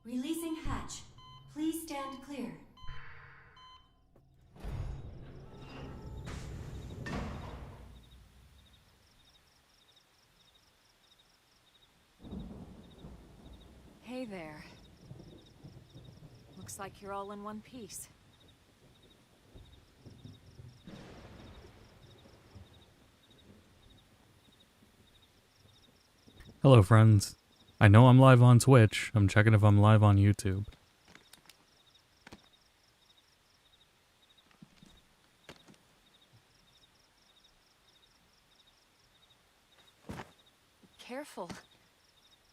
Releasing hatch. Please stand clear. Hey there. Looks like you're all in one piece. Hello, friends. I know I'm live on Twitch. I'm checking if I'm live on YouTube. Careful.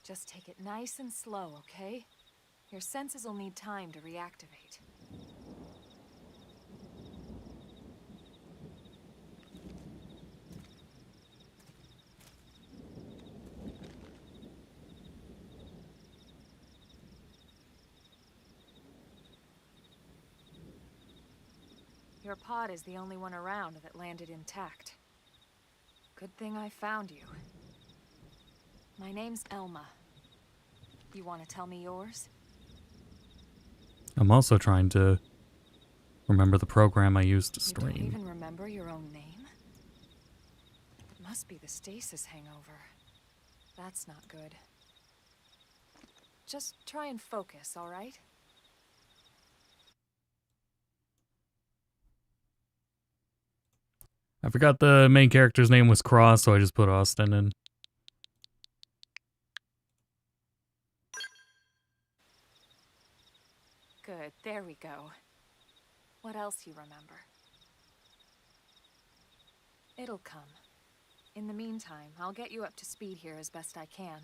Just take it nice and slow, okay? Your senses will need time to reactivate. Your pod is the only one around that landed intact. Good thing I found you. My name's Elma. You want to tell me yours? I'm also trying to remember the program I used to You don't stream. even remember your own name? It must be the stasis hangover. That's not good. Just try and focus, all right? I forgot the main character's name was Cross, so I just put Austin in. Good, there we go. What else you remember? It'll come. In the meantime, I'll get you up to speed here as best I can.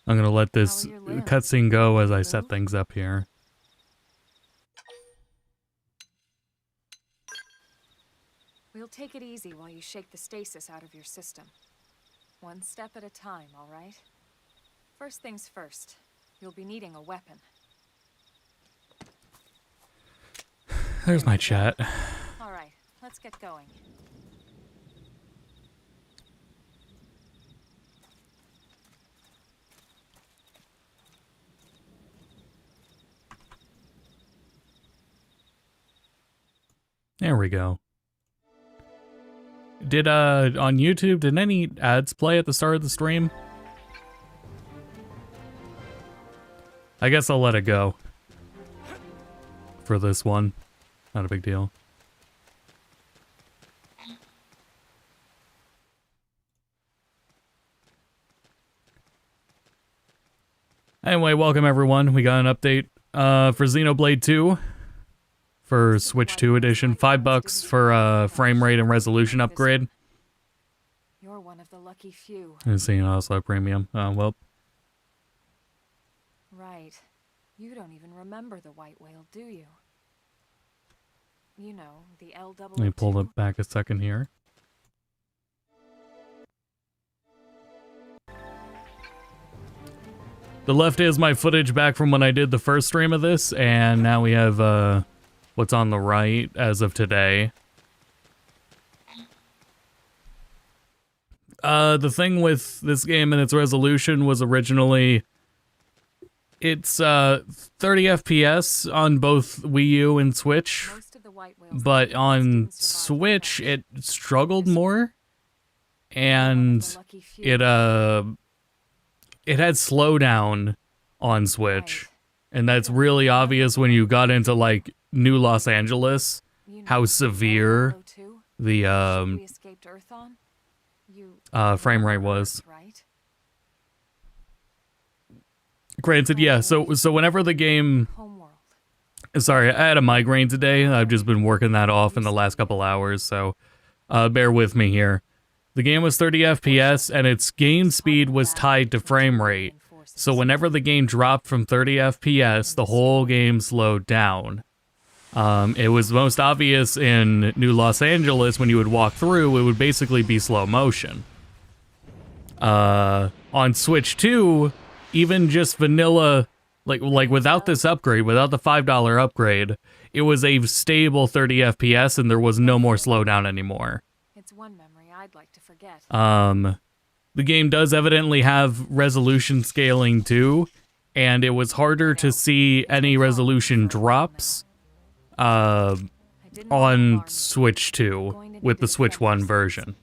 I'm gonna let this How are your limbs? cutscene go as I set Move? things up here. We'll take it easy while you shake the stasis out of your system. One step at a time, all right? First things first, you'll be needing a weapon. There's my chat. All right, let's get going. There we go. Did, on YouTube, did any ads play at the start of the stream? I guess I'll let it go. For this one. Not a big deal. Anyway, welcome everyone. We got an update, for Xenoblade 2. For Switch 2 edition, $5 for a frame rate and resolution upgrade. You're one of the lucky few. And seeing also premium. Well. Right. You don't even remember the white whale, do you? You know, the LW2. Let me pull it back a second here. The left is my footage back from when I did the first stream of this, and now we have, what's on the right as of today. The thing with this game and its resolution was originally it's 30 FPS on both Wii U and Switch, but on Switch it struggled more, and it had slowdown on Switch, and that's really obvious when you got into like New Los Angeles, how severe the frame rate was. Granted, yeah, so whenever the game... Sorry, I had a migraine today. I've just been working that off in the last couple hours, so bear with me here. The game was 30 FPS, and its game speed was tied to frame rate. So whenever the game dropped from 30 FPS, the whole game slowed down. It was most obvious in New Los Angeles. When you would walk through, it would basically be slow motion. On Switch 2, even just vanilla, like without this upgrade, without the $5 upgrade, it was a stable 30 FPS and there was no more slowdown anymore. It's one memory I'd like to forget. the game does evidently have resolution scaling too, and it was harder to see any resolution drops on Switch 2 with the Switch 1 version.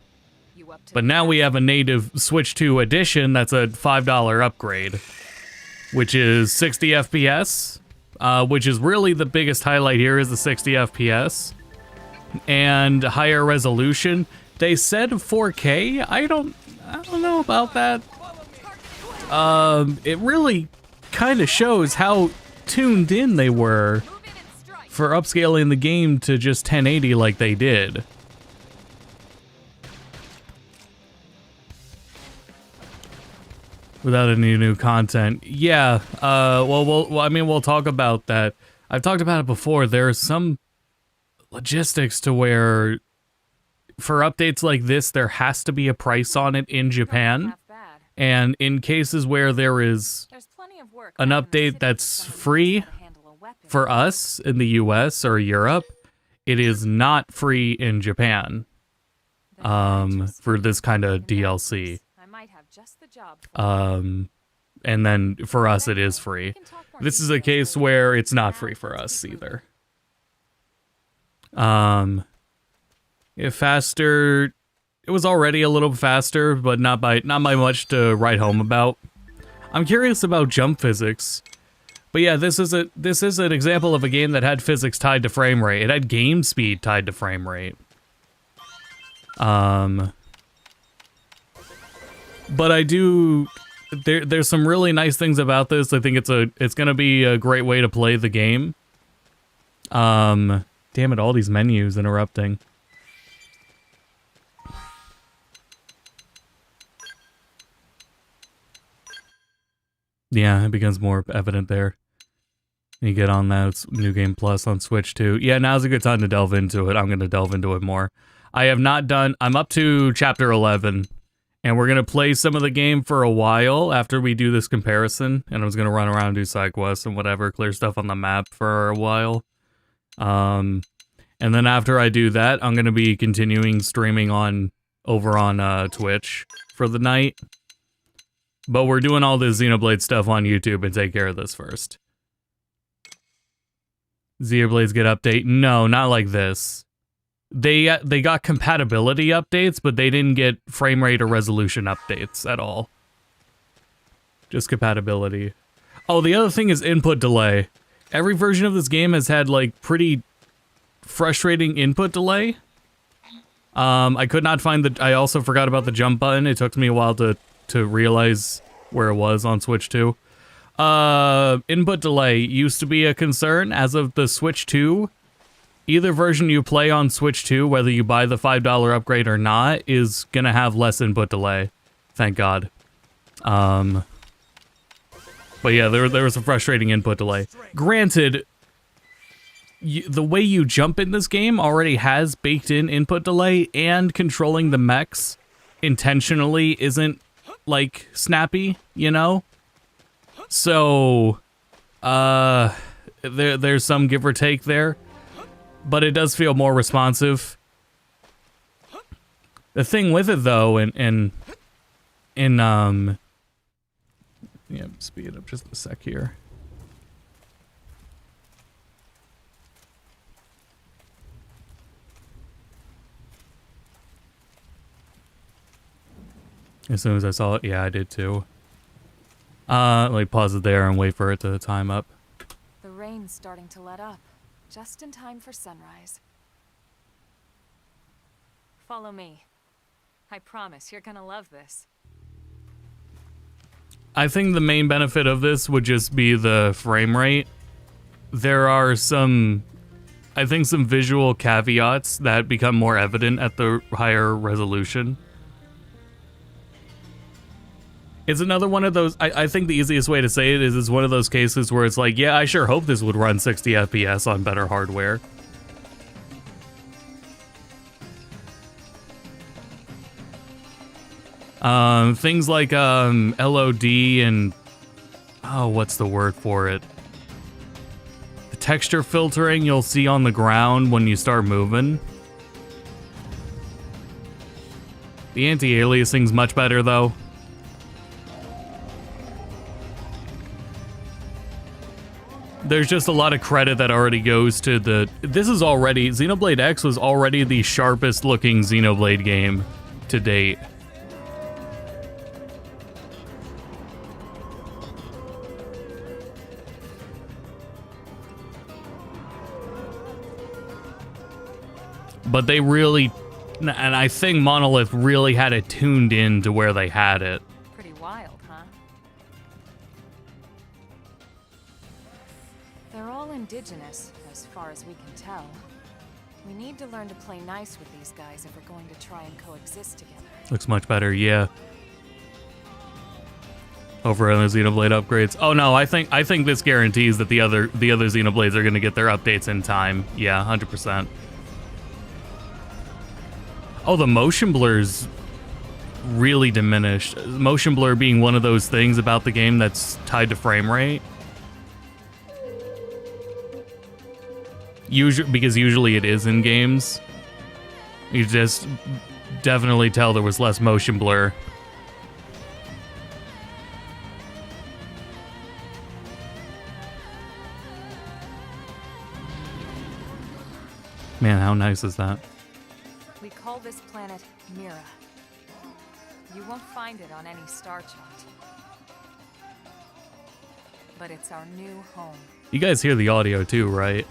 But now we have a native Switch 2 edition that's a $5 upgrade, which is 60 FPS, which is really the biggest highlight here is the 60 FPS, and higher resolution. They said 4K. I don't know about that. It really kind of shows how tuned in they were for upscaling the game to just 1080 like they did. Without any new content. Yeah, we'll talk about that. I've talked about it before. There's some logistics to where for updates like this, there has to be a price on it in Japan. And in cases where there is an update that's free for us in the US or Europe, it is not free in Japan for this kind of DLC. And then for us it is free. This is a case where it's not free for us either. Yeah, faster. It was already a little faster, but not by much to write home about. I'm curious about jump physics. But yeah, this is an example of a game that had physics tied to frame rate. It had game speed tied to frame rate. But I do there's some really nice things about this. I think it's gonna be a great way to play the game. Damn it, all these menus interrupting. Yeah, it becomes more evident there. You get on that, it's New Game Plus on Switch too. Yeah, now's a good time to delve into it. I'm going to delve into it more. I'm up to Chapter 11, and we're going to play some of the game for a while after we do this comparison, and I was going to run around and do side quests and whatever, clear stuff on the map for a while. And then after I do that, I'm going to be continuing streaming over on Twitch for the night. But we're doing all this Xenoblade stuff on YouTube and take care of this first. Xenoblades get update? No, not like this. They got compatibility updates, but they didn't get frame rate or resolution updates at all. Just compatibility. Oh, the other thing is input delay. Every version of this game has had like pretty frustrating input delay. I could not find I also forgot about the jump button. It took me a while to realize where it was on Switch 2. Input delay used to be a concern. As of the Switch 2, either version you play on Switch 2, whether you buy the $5 upgrade or not, is gonna have less input delay. Thank God. But yeah, there was a frustrating input delay. Granted, the way you jump in this game already has baked in input delay, and controlling the mechs intentionally isn't like snappy, you know? So there's some give or take there, but it does feel more responsive. The thing with it though, yeah, speed it up just a sec here. As soon as I saw it, yeah, I did too. Like pause it there and wait for it to time up. The rain's starting to let up, just in time for sunrise. Follow me. I promise you're gonna love this. I think the main benefit of this would just be the frame rate. There are some visual caveats that become more evident at the higher resolution. It's another one of those, I think the easiest way to say it is it's one of those cases where it's like, yeah, I sure hope this would run 60 FPS on better hardware. Things like LOD and, oh, what's the word for it? The texture filtering you'll see on the ground when you start moving. The anti-aliasing's much better though. there's just a lot of credit that already goes to the... This is already... Xenoblade X was already the sharpest looking Xenoblade game to date. But they really... And I think Monolith really had it tuned in to where they had it. Pretty wild, huh? They're all indigenous, as far as we can tell. We need to learn to play nice with these guys if we're going to try and coexist together. Looks much better, yeah. Over on the Xenoblade upgrades. Oh no, I think this guarantees that the other Xenoblades are going to get their updates in time. Yeah, 100%. Oh, the motion blur's really diminished. Motion blur being one of those things about the game that's tied to frame rate. Because usually it is in games. You just definitely tell there was less motion blur. Man, how nice is that? We call this planet Mira. You won't find it on any star chart. But it's our new home. You guys hear the audio too, right?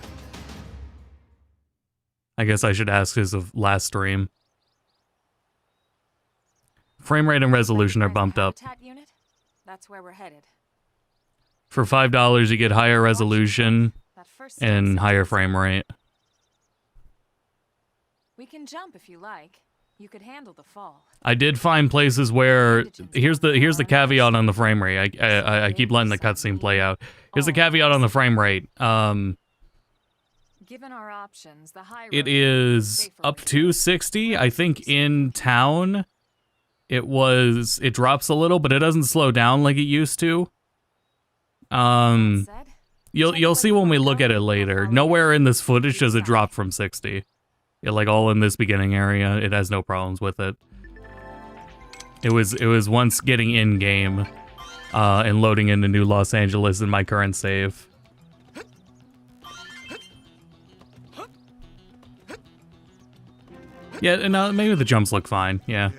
I guess I should ask as of last stream. Frame rate and resolution are bumped up. Unit? That's where we're headed. For $5, you get higher resolution and higher frame rate. We can jump if you like. You could handle the fall. I did find places where here's the caveat on the frame rate. I keep letting the cutscene play out. Here's the caveat on the frame rate. Given our options, the high it is up to 60. I think in town it drops a little, but it doesn't slow down like it used to. You'll see when we look at it later. Nowhere in this footage does it drop from 60. Yeah, like all in this beginning area, it has no problems with it. It was once getting in game and loading into New Los Angeles in my current save. Yeah, and maybe the jumps look fine. Yeah.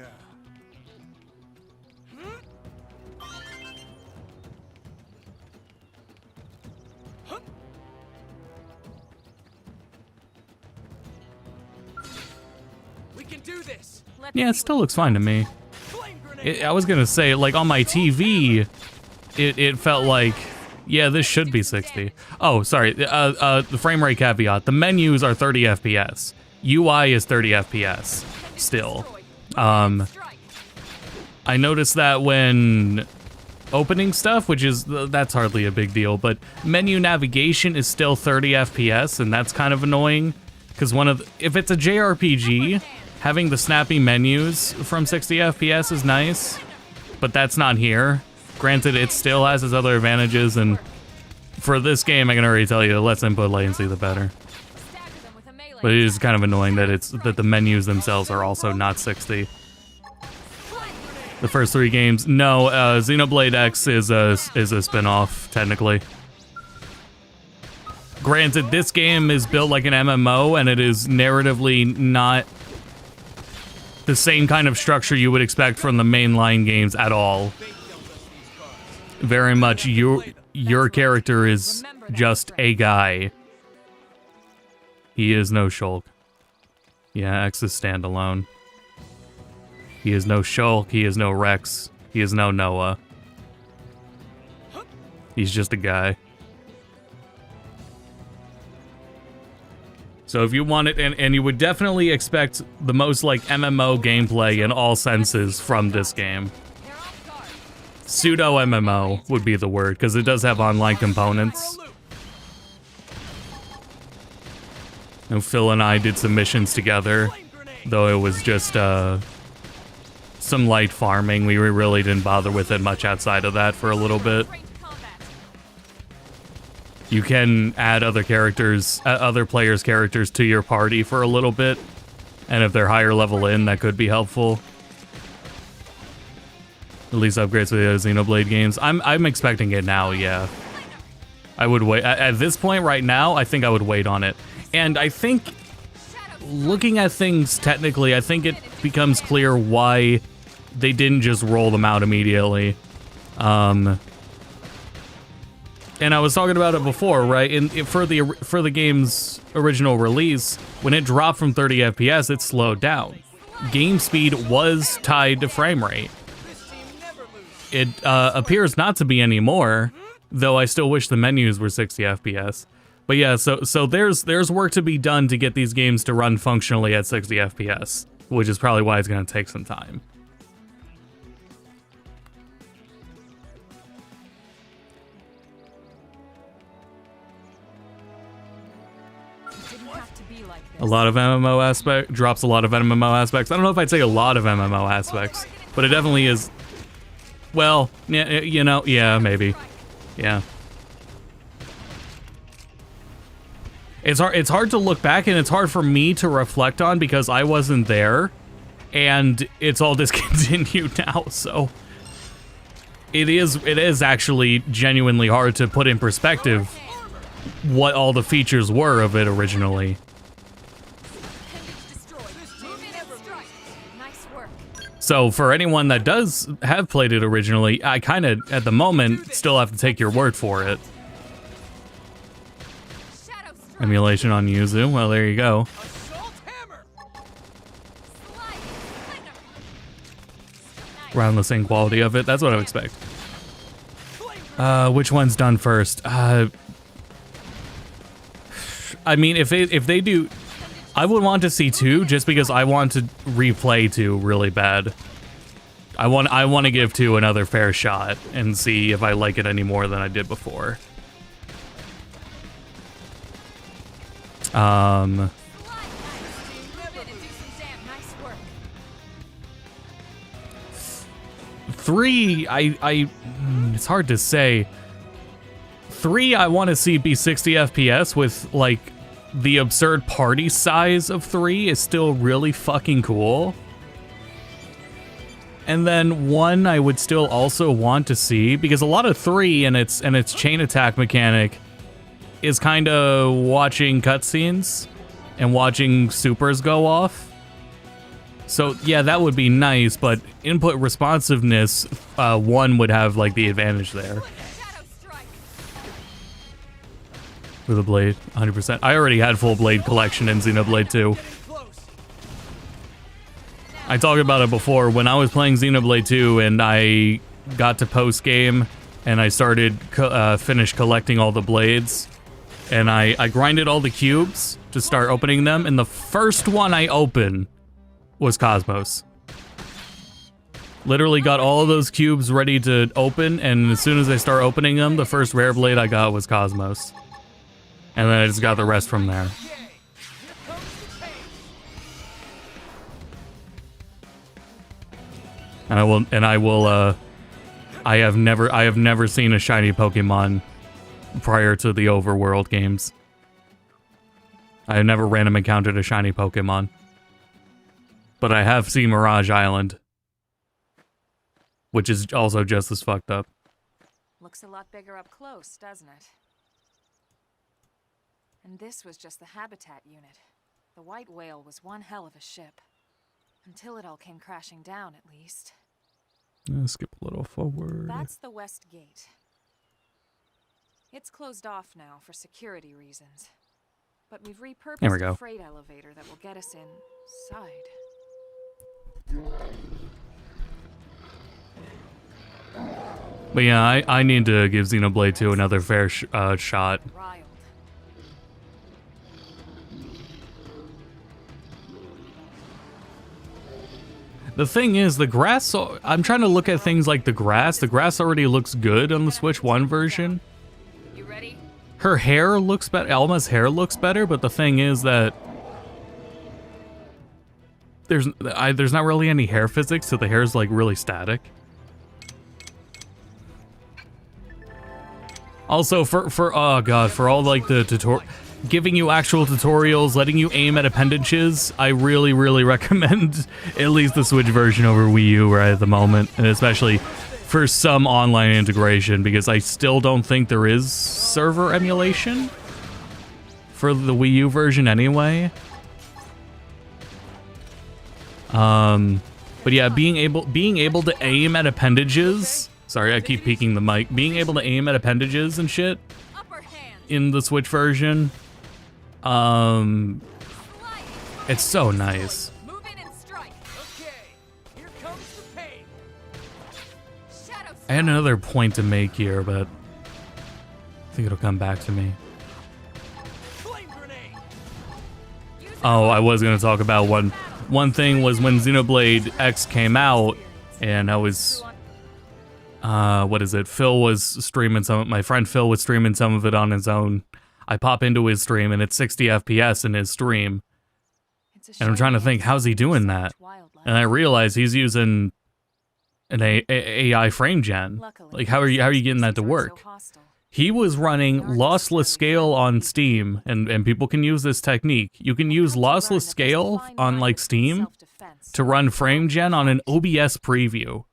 Yeah, it still looks fine to me. I was gonna say, like, on my TV, it felt like, yeah, this should be 60. Oh, sorry, the frame rate caveat. The menus are 30 FPS. UI is 30 FPS, still. I noticed that when opening stuff, that's hardly a big deal, but menu navigation is still 30 FPS, and that's kind of annoying, because if it's a JRPG, having the snappy menus from 60 FPS is nice, but that's not here. Granted, it still has its other advantages, and for this game, I can already tell you, the less input latency, the better. But it is kind of annoying that the menus themselves are also not 60. The first 3 games, no, Xenoblade X is a spin-off, technically. Granted, this game is built like an MMO, and it is narratively not the same kind of structure you would expect from the mainline games at all. Very much your character is just a guy. He is no Shulk. Yeah, X is standalone. He is no Shulk, he is no Rex, he is no Noah. He's just a guy. So if you want it, and you would definitely expect the most like MMO gameplay in all senses from this game. Pseudo MMO would be the word, because it does have online components. And Phil and I did some missions together, though it was just some light farming. We really didn't bother with it much outside of that for a little bit. You can add other characters, other players' characters to your party for a little bit, and if they're higher level in, that could be helpful. At least upgrades for the Xenoblade games. I'm expecting it now, yeah. I would wait. At this point right now, I think I would wait on it. And I think, looking at things technically, I think it becomes clear why they didn't just roll them out immediately. And I was talking about it before, right? For the game's original release, when it dropped from 30 FPS, it slowed down. Game speed was tied to frame rate. It appears not to be anymore, though I still wish the menus were 60 FPS. But yeah, so there's work to be done to get these games to run functionally at 60 FPS, which is probably why it's going to take some time. A lot of MMO aspect drops a lot of MMO aspects. I don't know if I'd say a lot of MMO aspects, but it definitely is. Well, yeah, you know, yeah, maybe, yeah. It's hard to look back, and it's hard for me to reflect on because I wasn't there, and it's all discontinued now. So it is actually genuinely hard to put in perspective what all the features were of it originally. So for anyone that does have played it originally, I kind of, at the moment, still have to take your word for it. Emulation on Yuzu, well, there you go. Around the same quality of it, that's what I would expect. Which one's done first? I mean, if they do, I would want to see 2 just because I want to replay 2 really bad. I want to give 2 another fair shot and see if I like it any more than I did before. 3, it's hard to say. 3, I want to see be 60 FPS with, like, the absurd party size of 3 is still really fucking cool. And then 1 I would still also want to see, because a lot of 3 and its chain attack mechanic is kind of watching cutscenes and watching supers go off. So yeah, that would be nice, but input responsiveness, 1 would have like the advantage there. With a blade, 100%. I already had full blade collection in Xenoblade 2. I talked about it before. When I was playing Xenoblade 2 and I got to post game and I started finished collecting all the blades, and I grinded all the cubes to start opening them, and the first one I opened was Cosmos. Literally got all of those cubes ready to open, and as soon as I start opening them, the first rare blade I got was Cosmos. And then I just got the rest from there. I have never seen a shiny Pokemon prior to the overworld games. I have never random encountered a shiny Pokemon. But I have seen Mirage Island, which is also just as fucked up. Looks a lot bigger up close, doesn't it? And this was just the habitat unit. The white whale was one hell of a ship. Until it all came crashing down, at least. Skip a little forward. That's the west gate. It's closed off now for security reasons. But we've repurposed a freight elevator that will get us inside. But yeah, I need to give Xenoblade 2 another fair shot. Riled. The thing is, the grass, I'm trying to look at things like the grass. The grass already looks good on the Switch 1 version. You ready? Her hair looks better, Elma's hair looks better, but the thing is that there's not really any hair physics, so the hair's like really static. Also, for oh god, for all like the giving you actual tutorials, letting you aim at appendages, I really recommend at least the Switch version over Wii U right at the moment, and especially for some online integration, because I still don't think there is server emulation for the Wii U version anyway. But yeah, being able to aim at appendages. Sorry, I keep peeking the mic. Being able to aim at appendages and shit in the Switch version, it's so nice. I had another point to make here, but I think it'll come back to me. Oh, I was gonna talk about one thing was when Xenoblade X came out, and I was, what is it? Phil was streaming my friend Phil was streaming some of it on his own. I pop into his stream and it's 60 FPS in his stream. And I'm trying to think, how's he doing that? And I realize he's using an AI frame gen. Like, how are you getting that to work? He was running lossless scale on Steam, and people can use this technique. You can use lossless scale on like Steam to run frame gen on an OBS preview.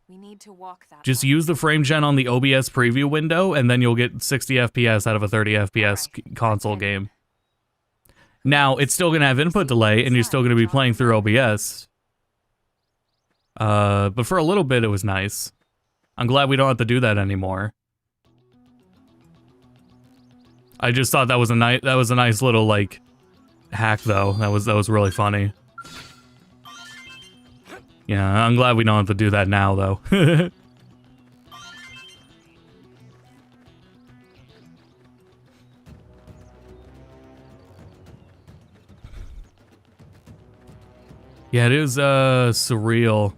Just use the frame gen on the OBS preview window, and then you'll get 60 FPS out of a 30 FPS console game. Now, it's still going to have input delay, and you're still going to be playing through OBS. But for a little bit, it was nice. I'm glad we don't have to do that anymore. I just thought that was a nice little like hack, though. That was really funny. Yeah, I'm glad we don't have to do that now, though. Yeah, it is surreal.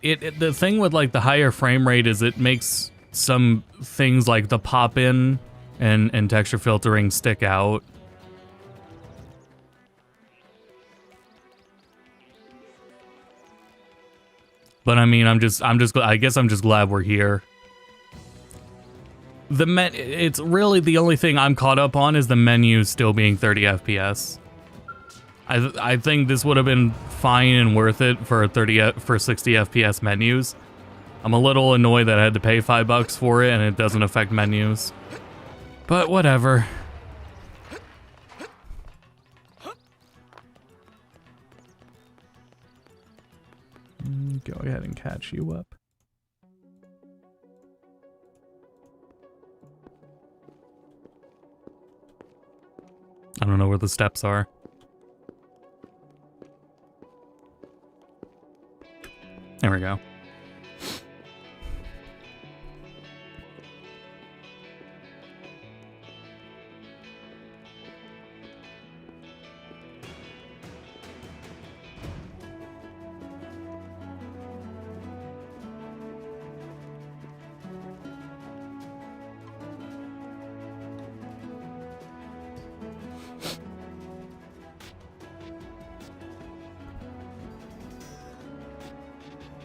The thing with like the higher frame rate is it makes some things like the pop-in and texture filtering stick out. But I mean, I guess I'm just glad we're here. It's really the only thing I'm caught up on is the menu still being 30 FPS. I think this would have been fine and worth it for 60 FPS menus. I'm a little annoyed that I had to pay $5 for it and it doesn't affect menus. But whatever. Go ahead and catch you up. I don't know where the steps are. There we go.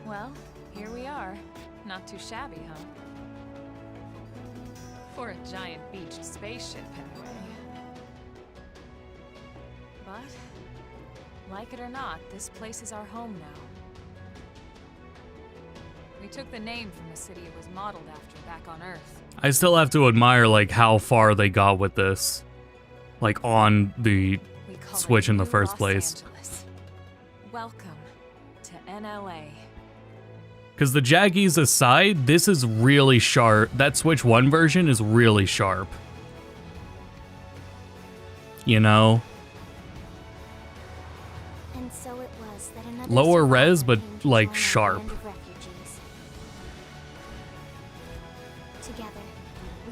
Well, here we are. Not too shabby, huh? For a giant beached spaceship, anyway. But, like it or not, this place is our home now. We took the name from the city it was modeled after back on Earth. I still have to admire, like, how far they got with this. Like, on the Switch in the first place. Welcome to NLA. Because the Jaggies aside, this is really sharp. That Switch 1 version is really sharp. You know? And so it was that another lower res, but came to like join our sharp. band of refugees. Together,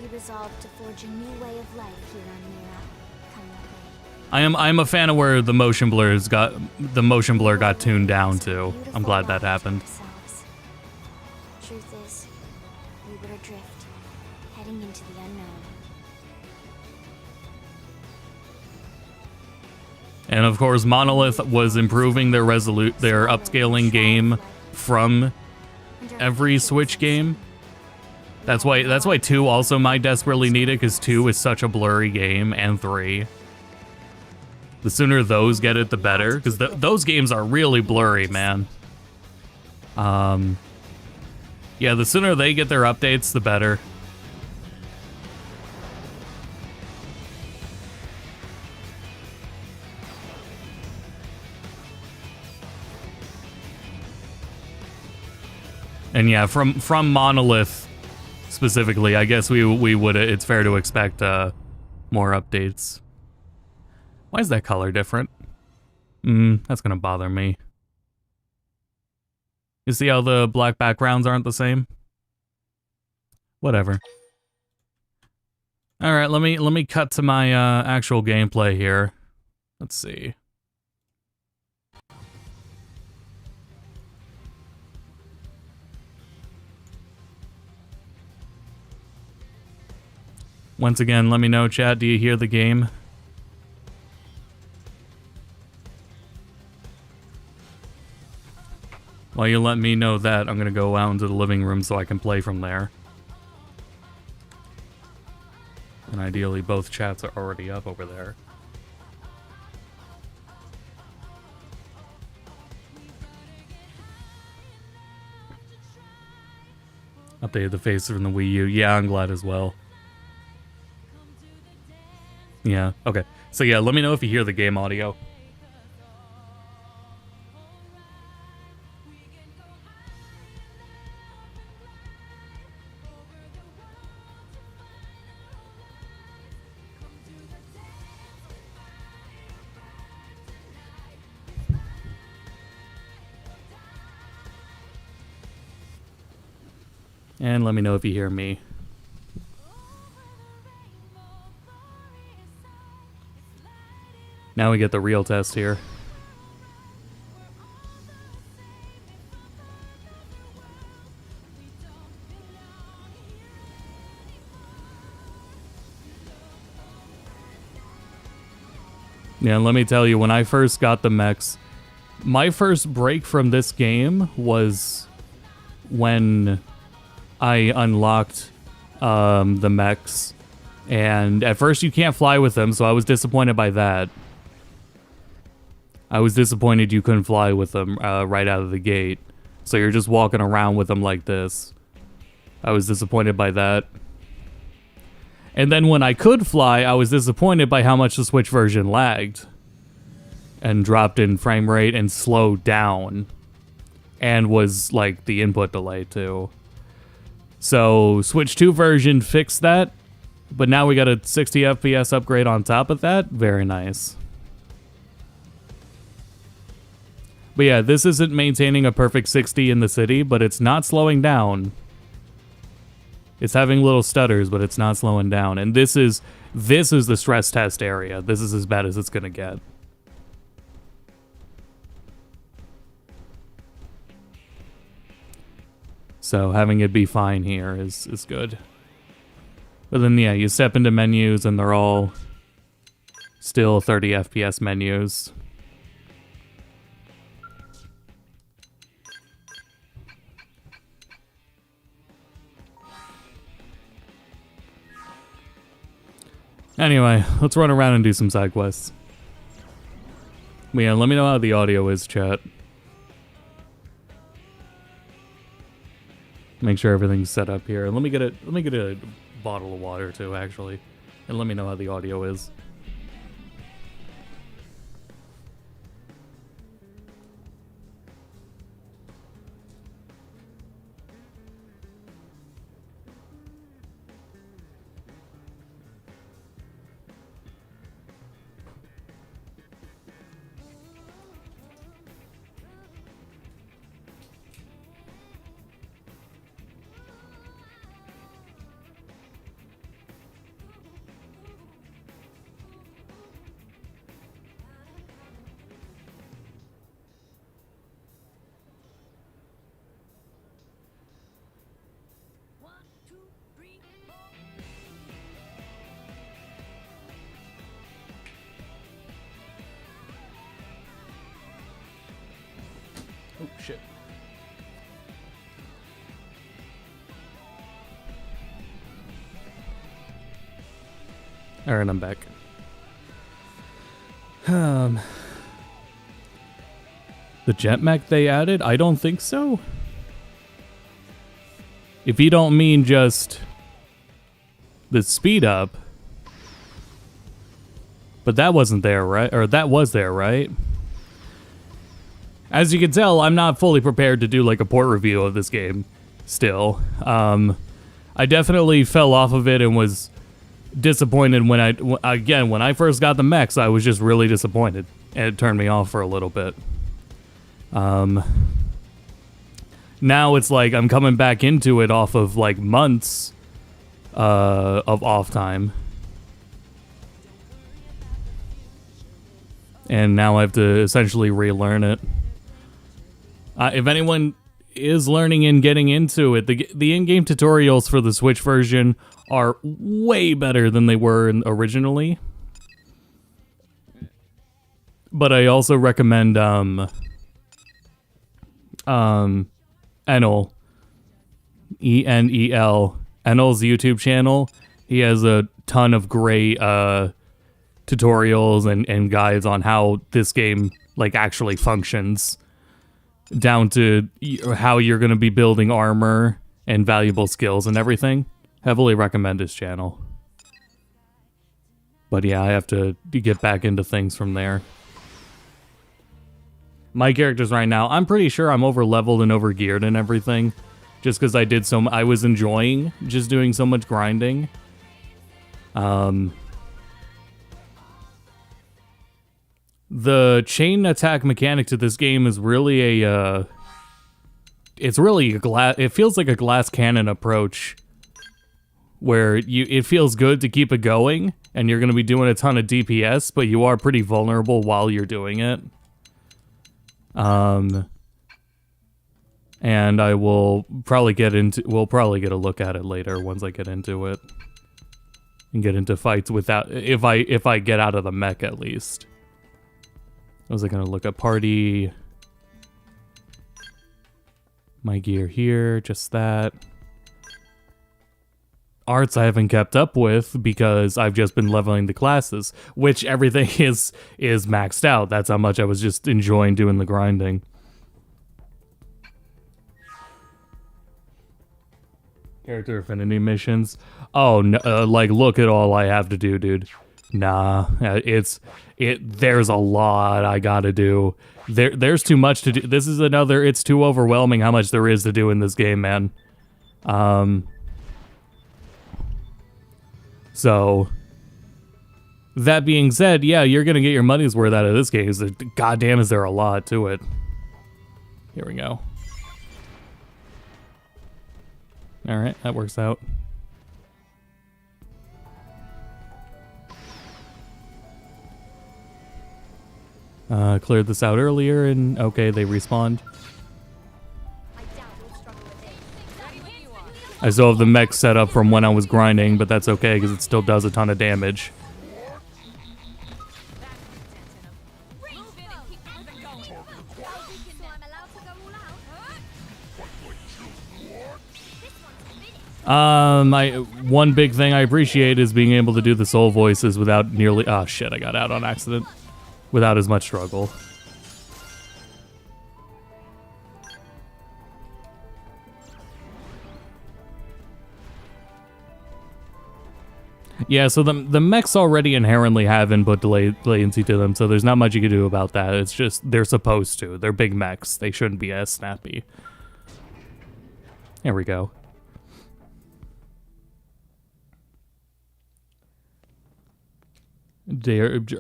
we resolved to forge a new way of life here on Mira. Come what may. I'm a fan of where the motion blur got tuned down to. I'm glad that happened. Truth is, we were adrift, heading into the unknown. And of course, Monolith was improving their upscaling game from every Switch game. That's why 2 also might desperately need it, because 2 is such a blurry game, and 3. The sooner those get it, the better, because Yeah, the sooner they get their updates, the better. And yeah, from Monolith specifically, I guess we would, it's fair to expect more updates. Why is that color different? That's gonna bother me. You see how the black backgrounds aren't the same? Whatever. All right, let me cut to my actual gameplay here. Let's see. Once again, let me know, chat, do you hear the game? While you let me know that, I'm gonna go out into the living room so I can play from there. And ideally, both chats are already up over there. Updated the face from the Wii U. Yeah, I'm glad as well. Yeah, okay. So yeah, let me know if you hear the game audio. And let me know if you hear me. Now we get the real test here. Yeah, let me tell you, when I first got the mechs, my first break from this game was when I unlocked the mechs. And at first you can't fly with them, so I was disappointed by that. I was disappointed you couldn't fly with them right out of the gate. So you're just walking around with them like this. I was disappointed by that. And then when I could fly, I was disappointed by how much the Switch version lagged. And dropped in frame rate and slowed down. And was like the input delay too. So Switch 2 version fixed that. But now we got a 60 FPS upgrade on top of that. Very nice. But yeah, this isn't maintaining a perfect 60 in the city, but it's not slowing down. It's having little stutters, but it's not slowing down. And this is the stress test area. This is as bad as it's gonna get. So having it be fine here is good. But then yeah, you step into menus and they're all still 30 FPS menus. Anyway, let's run around and do some side quests. But yeah, let me know how the audio is, chat. Make sure everything's set up here. Let me get a bottle of water too, actually. And let me know how the audio is. Oh, shit. Alright, I'm back. The jet mech they added? I don't think so. If you don't mean just the speed up, but that wasn't there, right? Or that was there, right? As you can tell, I'm not fully prepared to do like a port review of this game still. I definitely fell off of it and was disappointed when when I first got the mechs, I was just really disappointed and it turned me off for a little bit. Now it's like I'm coming back into it off of like months of off time. And now I have to essentially relearn it. If anyone is learning and getting into it, the in-game tutorials for the Switch version are way better than they were originally. But I also recommend Enel, E-N-E-L, Enel's YouTube channel. He has a ton of great tutorials and guides on how this game like actually functions, down to how you're going to be building armor and valuable skills and everything. Heavily recommend his channel. But yeah, I have to get back into things from there. My characters right now, I'm pretty sure I'm over leveled and over geared and everything, just because I was enjoying just doing so much grinding. The chain attack mechanic to this game is really it feels like a glass cannon approach, where it feels good to keep it going, and you're going to be doing a ton of DPS, but you are pretty vulnerable while you're doing it. And I will probably we'll probably get a look at it later once I get into it. And get into fights without, if I get out of the mech at least. I was gonna look at party. My gear here, just that. Arts I haven't kept up with because I've just been leveling the classes, which everything is maxed out. That's how much I was just enjoying doing the grinding. Character affinity missions. Oh, no, like look at all I have to do, dude. Nah, there's a lot I gotta do. There's too much to do. This is another, it's too overwhelming how much there is to do in this game, man. So, that being said, yeah, you're gonna get your money's worth out of this game. Goddamn, is there a lot to it. Here we go. Alright, that works out. Cleared this out earlier, and okay, they respawned. I still have the mech set up from when I was grinding, but that's okay, because it still does a ton of damage. One big thing I appreciate is being able to do the soul voices without nearly... Oh, shit, I got out on accident. Without as much struggle. Yeah, so the mechs already inherently have input latency to them, so there's not much you can do about that. It's just, they're supposed to. They're big mechs. They shouldn't be as snappy. There we go.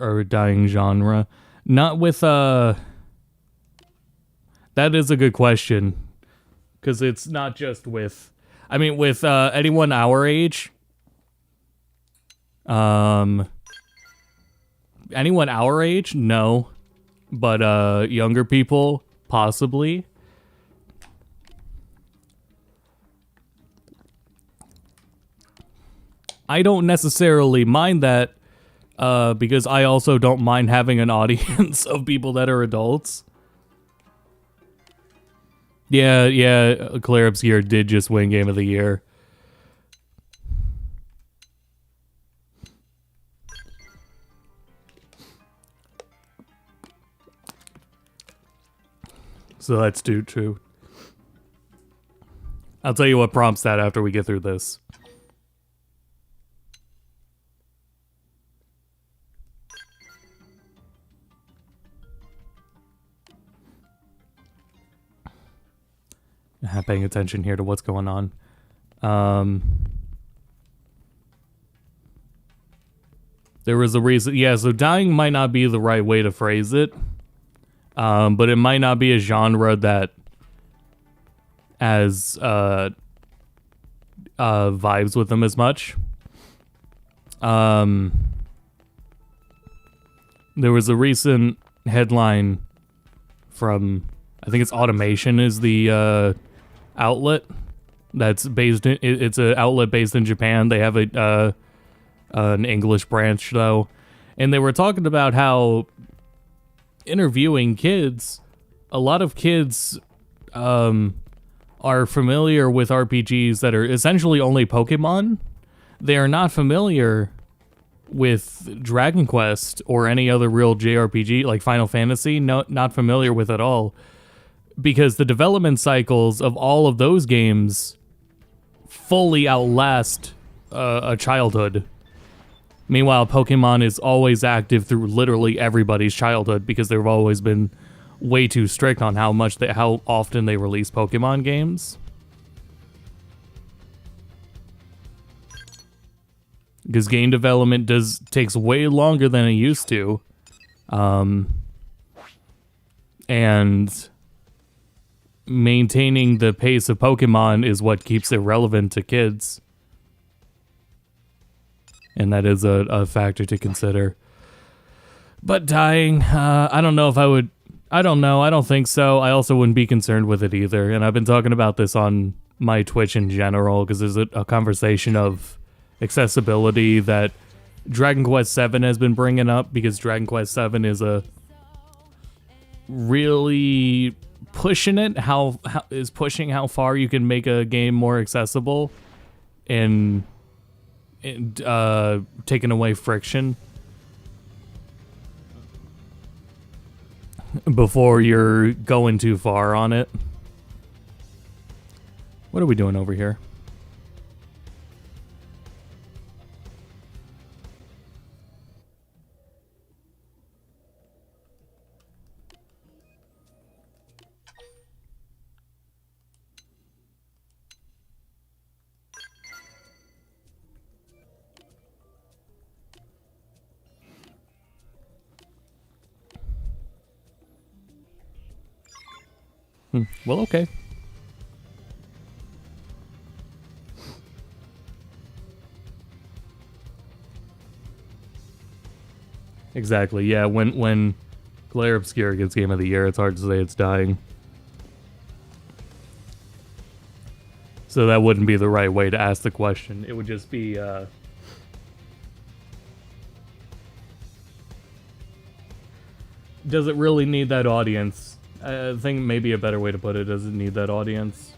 Or dying genre. Not with, that is a good question. Because it's not just with, I mean, with, anyone our age. Anyone our age? No. But, younger people? Possibly. I don't necessarily mind that. Because I also don't mind having an audience of people that are adults. Yeah, Claire Obscure did just win Game of the Year. So that's true. I'll tell you what prompts that after we get through this. Not paying attention here to what's going on. There was a reason. Yeah, so dying might not be the right way to phrase it. But it might not be a genre that as vibes with them as much. There was a recent headline from, I think it's Automation is the outlet that's based in, it's an outlet based in Japan. They have an English branch though, and they were talking about how interviewing kids, a lot of kids are familiar with RPGs that are essentially only Pokemon. They are not familiar with Dragon Quest or any other real JRPG like Final Fantasy. No, not familiar with at all, because the development cycles of all of those games fully outlast a childhood. Meanwhile, Pokemon is always active through literally everybody's childhood because they've always been way too strict on how often they release Pokemon games. Because game development takes way longer than it used to. And maintaining the pace of Pokemon is what keeps it relevant to kids. And that is a factor to consider. But dying, I don't know if I would... I don't know. I don't think so. I also wouldn't be concerned with it either. And I've been talking about this on my Twitch in general because there's a conversation of accessibility that Dragon Quest VII has been bringing up, because Dragon Quest VII is a really pushing it. How pushing how far you can make a game more accessible and taking away friction before you're going too far on it. What are we doing over here? Well, okay. Exactly, yeah. When Glare Obscure gets Game of the Year, it's hard to say it's dying. So that wouldn't be the right way to ask the question. It would just be... does it really need that audience? I think maybe a better way to put it, does it need that audience?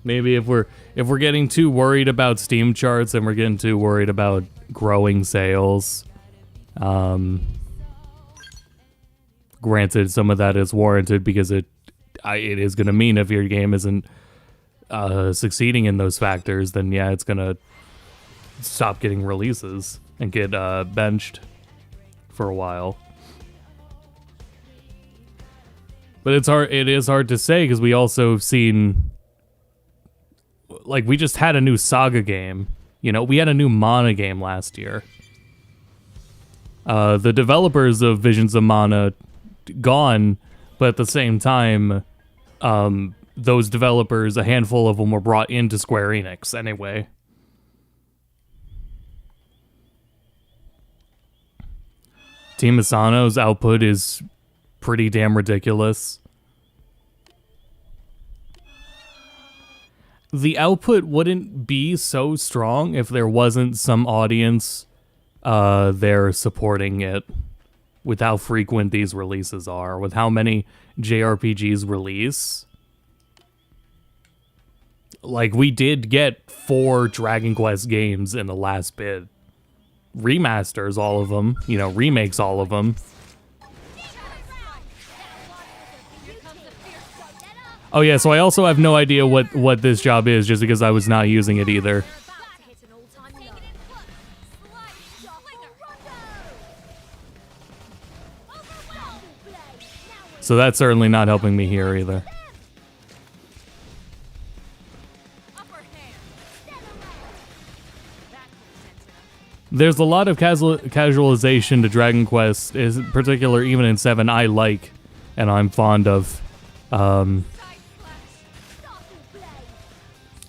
Maybe if we're getting too worried about Steam charts and we're getting too worried about growing sales, granted, some of that is warranted because it is going to mean if your game isn't succeeding in those factors, then yeah, it's going to stop getting releases and get benched for a while. But it is hard to say because we also have seen, like, we just had a new Saga game. You know, we had a new Mana game last year. The developers of Visions of Mana gone, but at the same time, those developers, a handful of them were brought into Square Enix anyway. Team Asano's output is pretty damn ridiculous. The output wouldn't be so strong if there wasn't some audience there supporting it, with how frequent these releases are, with how many JRPGs release. Like, we did get 4 Dragon Quest games in the last bit. Remasters, all of them. You know, remakes, all of them. Oh yeah, so I also have no idea what this job is just because I was not using it either. So that's certainly not helping me here either. There's a lot of casualization to Dragon Quest, in particular even in 7 I like, and I'm fond of.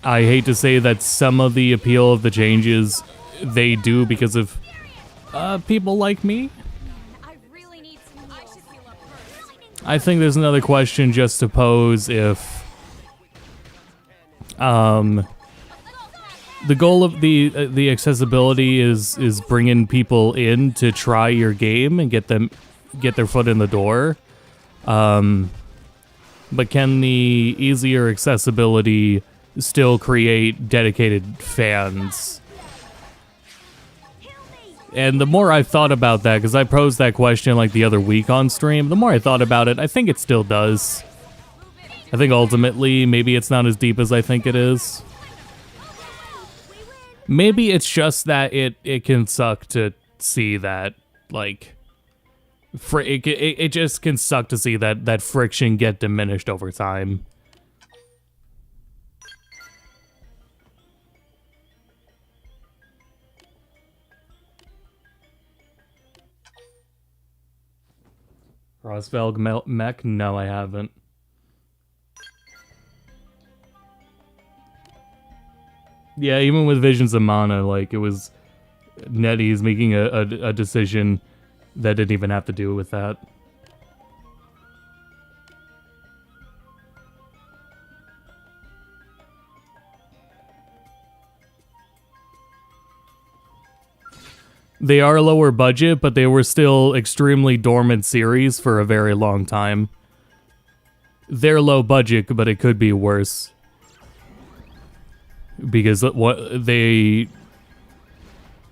I hate to say that some of the appeal of the changes they do because of people like me. I think there's another question just to pose if the goal of the accessibility is bringing people in to try your game and get their foot in the door. But can the easier accessibility still create dedicated fans? And the more I've thought about that, because I posed that question like the other week on stream, the more I thought about it, I think it still does. I think ultimately, maybe it's not as deep as I think it is. Maybe it's just that it can suck to see that, like, it just can suck to see that friction get diminished over time. Rosvelg mech? No, I haven't. Yeah, even with Visions of Mana, like, it was NetEase making a decision that didn't even have to do with that. They are lower budget, but they were still extremely dormant series for a very long time. They're low budget, but it could be worse. Because what they...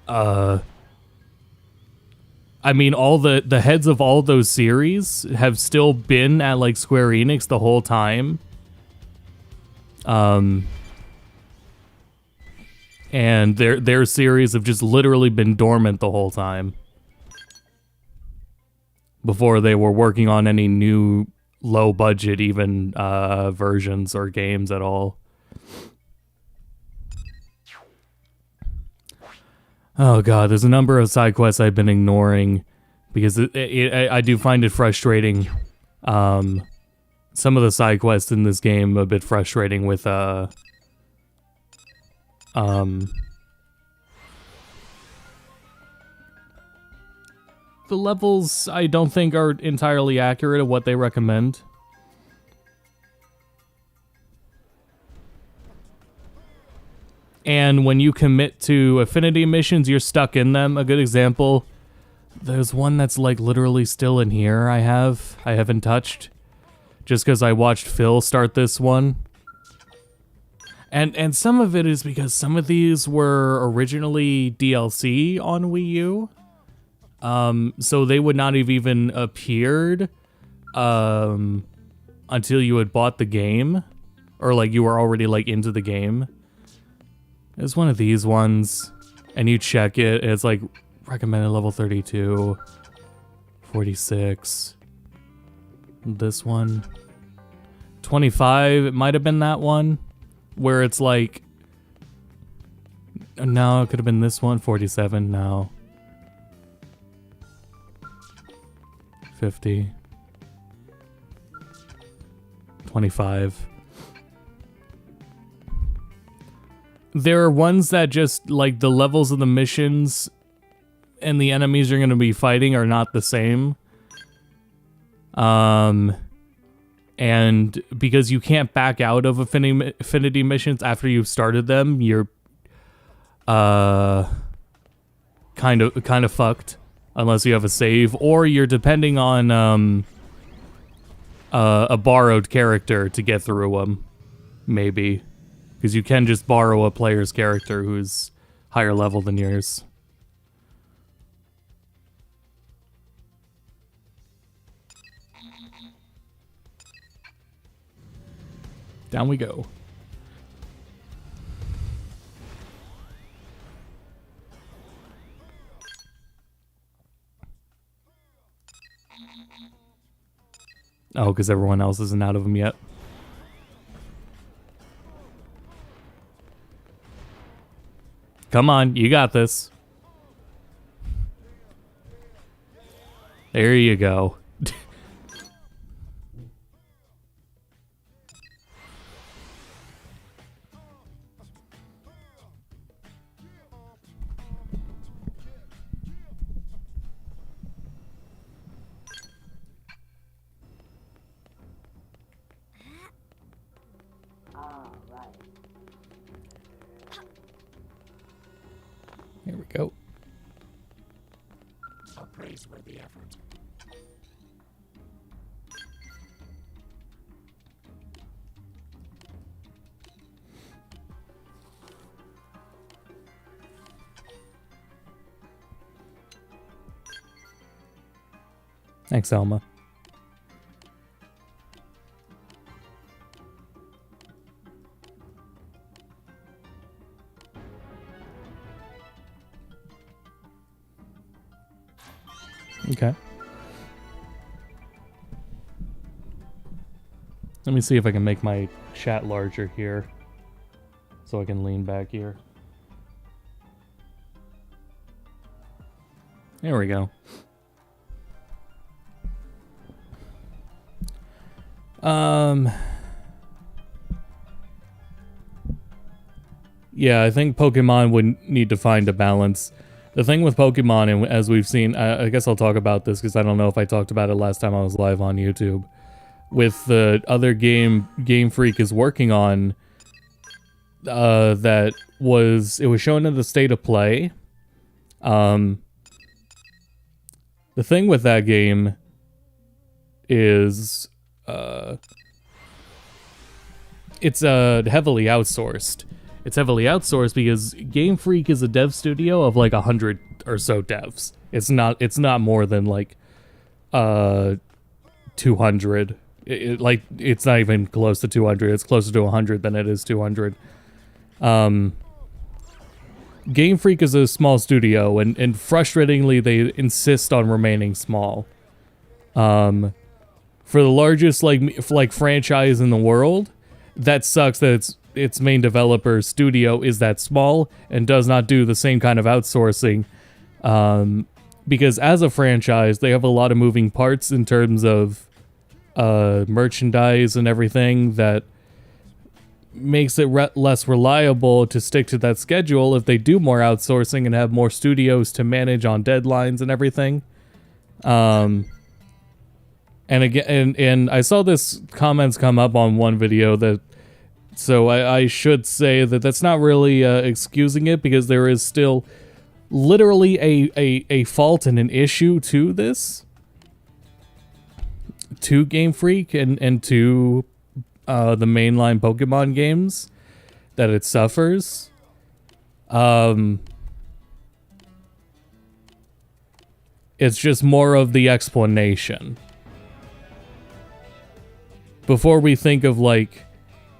I mean, all the heads of all those series have still been at, like, Square Enix the whole time. And their series have just literally been dormant the whole time. Before they were working on any new low-budget even versions or games at all. Oh god, there's a number of side quests I've been ignoring because I do find it frustrating. Some of the side quests in this game a bit frustrating with the levels I don't think are entirely accurate of what they recommend. And when you commit to affinity missions, you're stuck in them. A good example, there's one that's like literally still in here I haven't touched. Just because I watched Phil start this one. And some of it is because some of these were originally DLC on Wii U. So they would not have even appeared until you had bought the game. Or like you were already like into the game. There's one of these ones, and you check it, and it's like recommended level 32, 46, this one, 25, it might have been that one, where it's like, no, it could have been this one, 47, no, 50, 25. There are ones that just, like, the levels of the missions and the enemies you're going to be fighting are not the same. And because you can't back out of affinity missions after you've started them, you're kind of fucked unless you have a save, or you're depending on a borrowed character to get through them, maybe. Because you can just borrow a player's character who's higher level than yours. Down we go. Oh, because everyone else isn't out of them yet. Come on, you got this. There you go. Here we go. A praiseworthy effort. Thanks, Elma. Okay. Let me see if I can make my chat larger here so I can lean back here. There we go. Yeah, I think Pokemon would need to find a balance. The thing with Pokemon, and as we've seen, I guess I'll talk about this because I don't know if I talked about it last time I was live on YouTube. With the other game Freak is working on, it was shown in the state of play. The thing with that game is, it's heavily outsourced. It's heavily outsourced because Game Freak is a dev studio of like 100 or so devs. It's not more than like 200. It's not even close to 200. It's closer to 100 than it is 200. Game Freak is a small studio, and frustratingly they insist on remaining small. For the largest like franchise in the world, that sucks that its main developer studio is that small and does not do the same kind of outsourcing. Because as a franchise, they have a lot of moving parts in terms of merchandise and everything that makes it less reliable to stick to that schedule if they do more outsourcing and have more studios to manage on deadlines and everything. And again, and I saw this comments come up on one video that, so I should say that that's not really excusing it, because there is still literally a fault and an issue to this, to Game Freak and to the mainline Pokemon games, that it suffers. It's just more of the explanation. Before we think of like,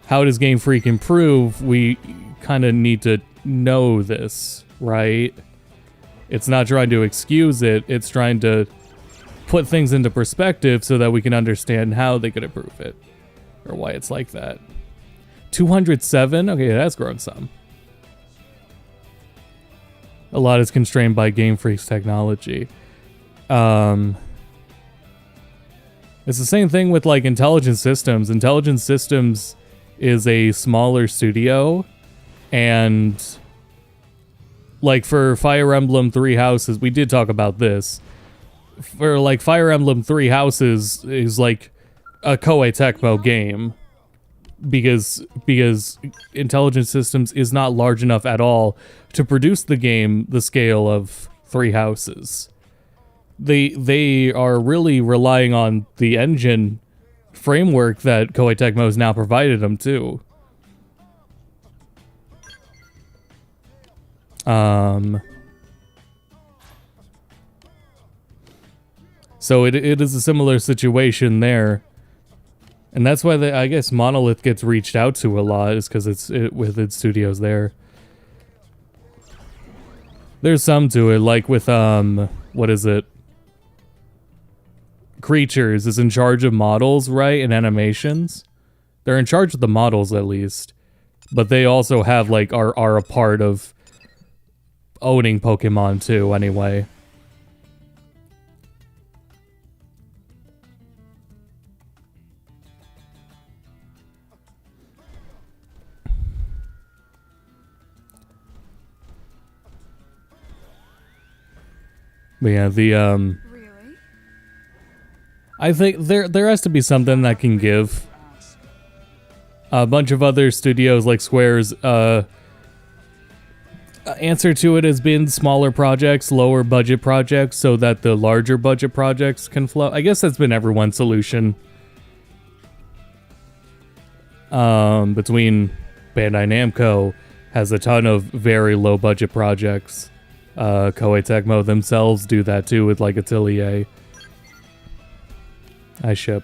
how does Game Freak improve, we kind of need to know this, right? It's not trying to excuse it, it's trying to put things into perspective so that we can understand how they could improve it, or why it's like that. 207? Okay, that's grown some. A lot is constrained by Game Freak's technology. It's the same thing with like Intelligent Systems. Intelligent Systems is a smaller studio, and like for Fire Emblem Three Houses, we did talk about this. For like Fire Emblem Three Houses is like a Koei Tecmo game, because Intelligent Systems is not large enough at all to produce the game the scale of Three Houses. They are really relying on the engine framework that Koei Tecmo has now provided them too. So it is a similar situation there. And that's why I guess Monolith gets reached out to a lot, is because with its studios there. There's some to it, like with, what is it? Creatures is in charge of models, right? And animations. They're in charge of the models, at least. But they also have, like, are a part of owning Pokemon, too, anyway. But yeah, Really? I think there has to be something that can give a bunch of other studios like Square's answer to it has been smaller projects, lower budget projects, so that the larger budget projects can flow. I guess that's been everyone's solution. Between Bandai Namco has a ton of very low budget projects. Koei Tecmo themselves do that too with like Atelier. I ship.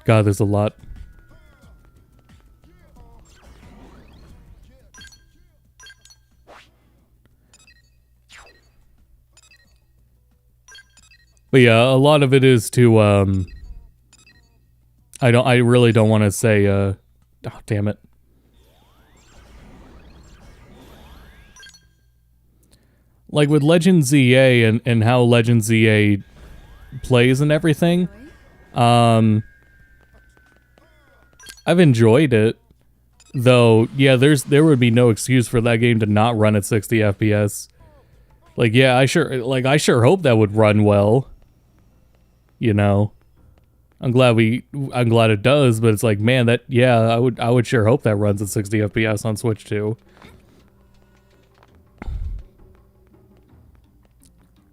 God, there's a lot. But yeah, a lot of it is to I really don't want to say oh damn it. Like with Legends ZA and how Legends ZA plays and everything. I've enjoyed it. Though, yeah, there would be no excuse for that game to not run at 60 FPS. Like, yeah, I sure hope that would run well. You know, I'm glad it does, but it's like, man, I would sure hope that runs at 60 FPS on Switch too.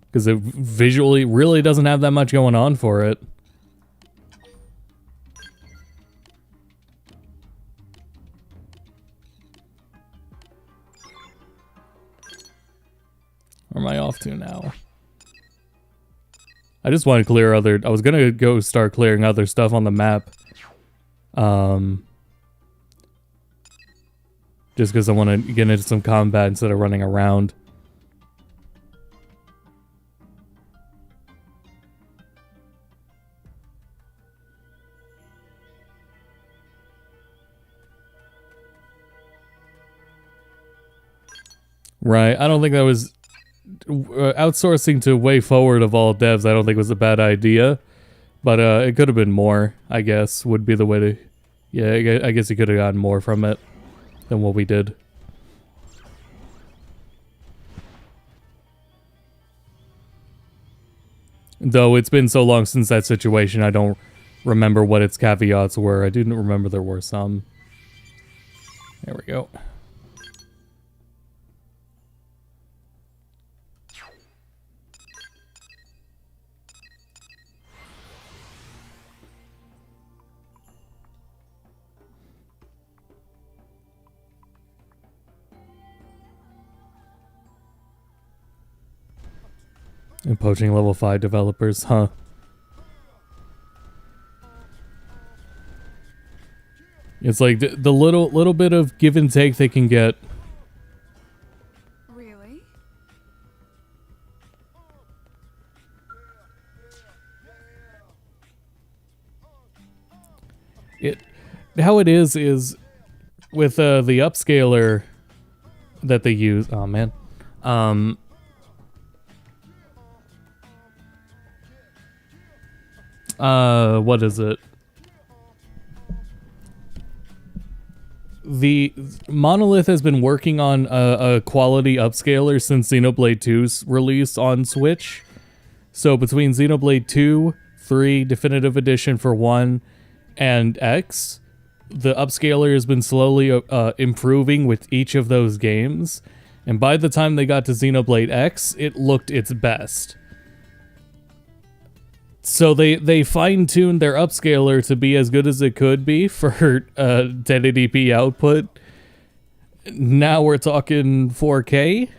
Because it visually really doesn't have that much going on for it. Where am I off to now? I just want to clear I was gonna go start clearing other stuff on the map. Just because I want to get into some combat instead of running around. Right, I don't think that was... outsourcing to way forward of all devs, I don't think was a bad idea. But it could have been more, I guess, would be the way to... Yeah, I guess you could have gotten more from it than what we did. Though it's been so long since that situation, I don't remember what its caveats were. I didn't remember there were some. There we go. And poaching level 5 developers, huh? It's like the little bit of give and take they can get. Really? How it is with the upscaler that they use. Oh man. What is it? The Monolith has been working on a quality upscaler since Xenoblade 2's release on Switch. So between Xenoblade 2, 3, Definitive Edition for 1, and X, the upscaler has been slowly improving with each of those games. And by the time they got to Xenoblade X, it looked its best. So they fine-tuned their upscaler to be as good as it could be for 1080p output. Now we're talking 4K.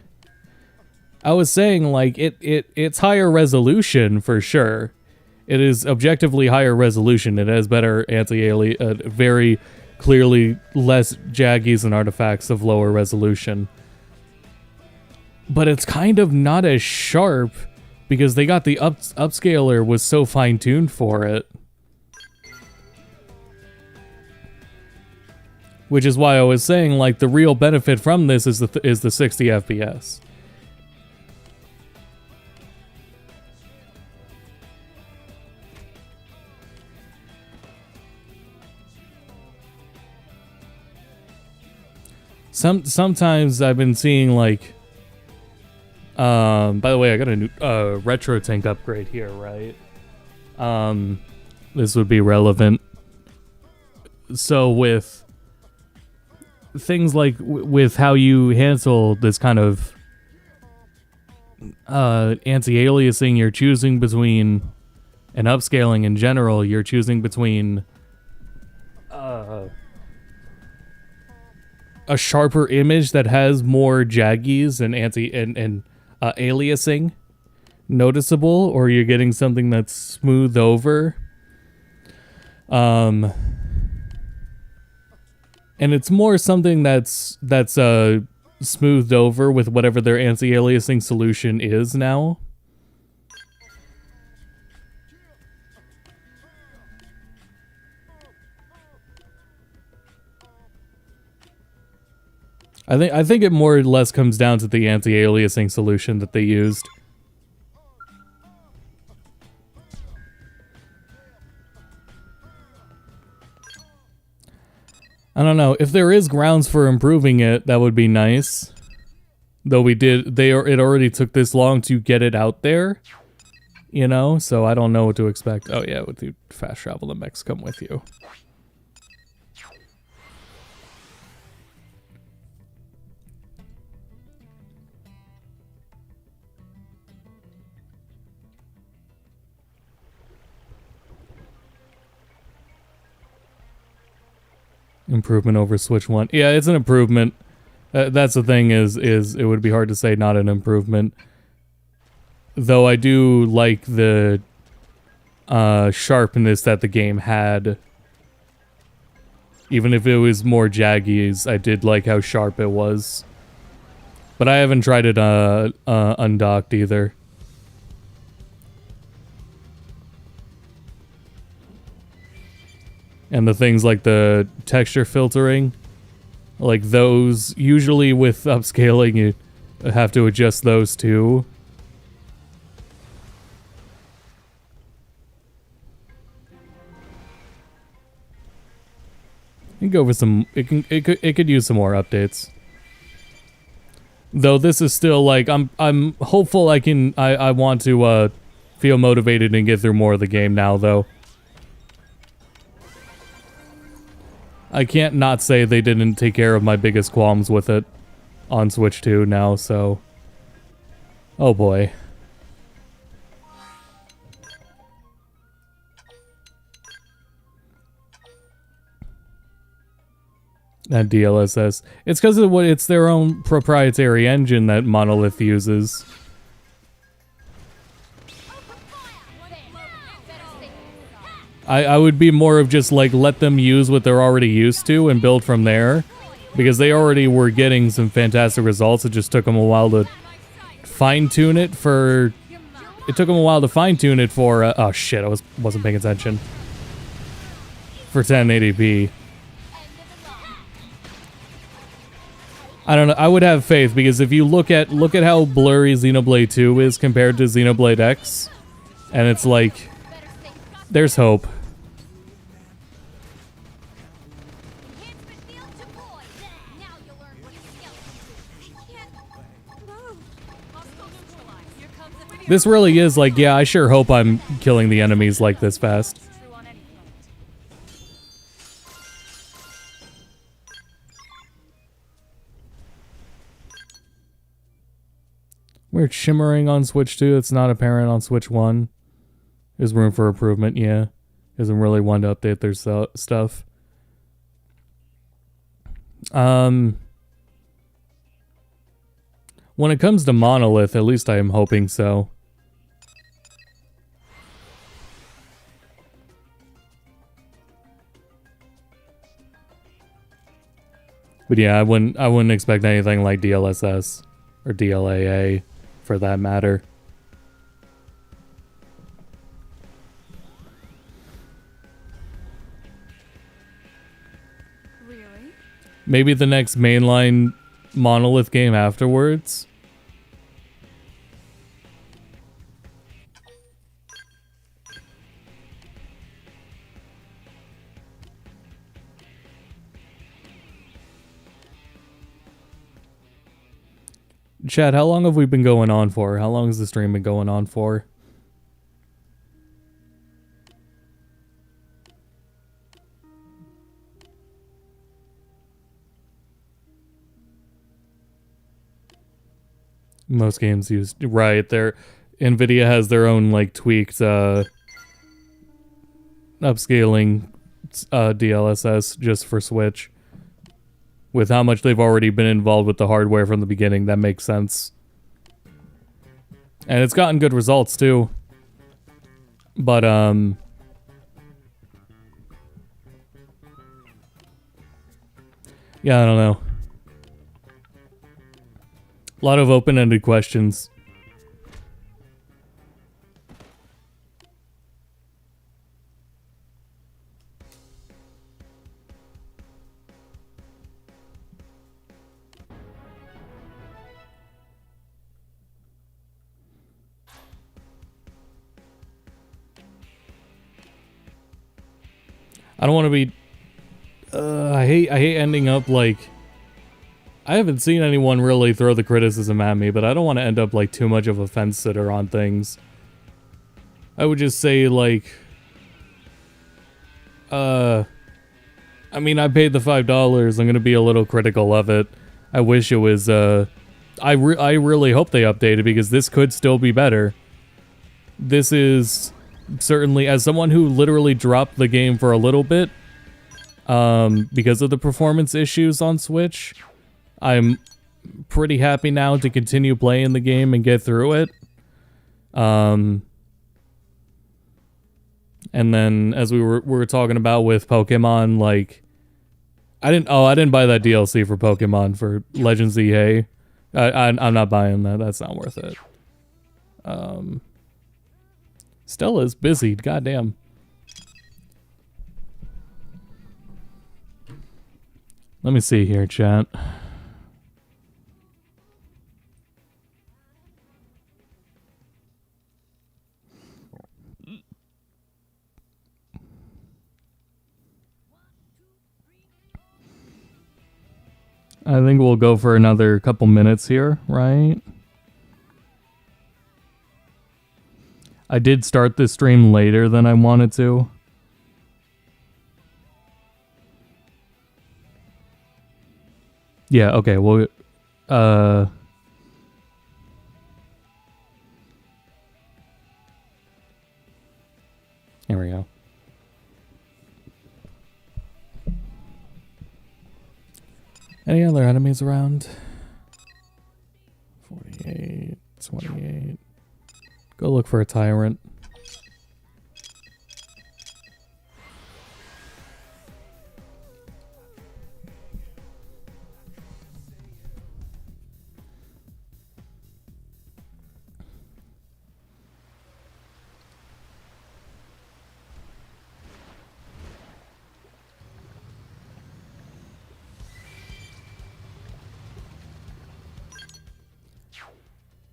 I was saying, like, it's higher resolution for sure. It is objectively higher resolution. It has better anti-alien, very clearly less jaggies and artifacts of lower resolution. But it's kind of not as sharp because they got the upscaler was so fine-tuned for it. Which is why I was saying, like, the real benefit from this is the 60 FPS. Sometimes I've been seeing, like, by the way, I got a new retro tank upgrade here, right? This would be relevant. So with things like with how you handle this kind of anti-aliasing, you're choosing between, and upscaling in general, you're choosing between a sharper image that has more jaggies and aliasing noticeable, or you're getting something that's smoothed over. And it's more something that's smoothed over with whatever their anti-aliasing solution is now. I think it more or less comes down to the anti-aliasing solution that they used. I don't know, if there is grounds for improving it, that would be nice. Though it already took this long to get it out there, you know, so I don't know what to expect. Oh yeah, with the fast travel, the mechs come with you. Improvement over Switch 1. Yeah, it's an improvement. That's the thing is it would be hard to say not an improvement. Though I do like the sharpness that the game had. Even if it was more jaggies, I did like how sharp it was. But I haven't tried it undocked either. And the things like the texture filtering, like those, usually with upscaling, you have to adjust those too. You can go with some, it could use some more updates. Though this is still like, I'm hopeful I want to feel motivated and get through more of the game now though. I can't not say they didn't take care of my biggest qualms with it on Switch 2 now, so... Oh boy. That DLSS. It's because of it's their own proprietary engine that Monolith uses. I would be more of just like let them use what they're already used to and build from there, because they already were getting some fantastic results. It just took them a while to fine-tune it for... It took them a while to fine-tune it for... oh shit, I wasn't paying attention. For 1080p. I don't know, I would have faith, because if you look at how blurry Xenoblade 2 is compared to Xenoblade X, and it's like... There's hope. This really is like, yeah, I sure hope I'm killing the enemies like this fast. Weird shimmering on Switch 2, it's not apparent on Switch 1. There's room for improvement, yeah. Isn't really one to update their stuff. When it comes to Monolith, at least I am hoping so. But yeah, I wouldn't expect anything like DLSS or DLAA for that matter. Really? Maybe the next mainline Monolith game afterwards. Chad, how long have we been going on for? How long has the stream been going on for? Most games use right there. Nvidia has their own like tweaked upscaling DLSS just for Switch. With how much they've already been involved with the hardware from the beginning, that makes sense. And it's gotten good results too. But yeah, I don't know. A lot of open-ended questions. I don't want to be I hate ending up like I haven't seen anyone really throw the criticism at me, but I don't want to end up like too much of a fence sitter on things. I would just say like I mean, I paid the $5. I'm going to be a little critical of it. I wish it was I really hope they update it because this could still be better. This is certainly, as someone who literally dropped the game for a little bit because of the performance issues on Switch, I'm pretty happy now to continue playing the game and get through it. And then as we were talking about with Pokemon, like I didn't buy that DLC for Pokemon for Legends EA. I'm not buying that. That's not worth it. Stella's busy. Goddamn. Let me see here, chat. I think we'll go for another couple minutes here, right? I did start this stream later than I wanted to. Yeah, okay, well, here we go. Any other enemies around? 48, 28. Go look for a tyrant.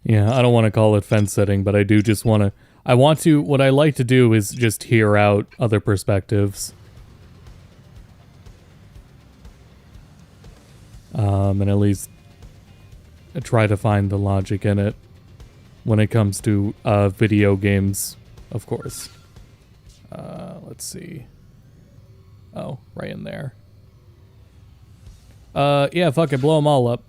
Yeah, I don't want to call it fence sitting, but I do just want to... what I like to do is just hear out other perspectives. And at least try to find the logic in it when it comes to video games, of course. Let's see. Oh, right in there. Yeah, fuck it, blow them all up.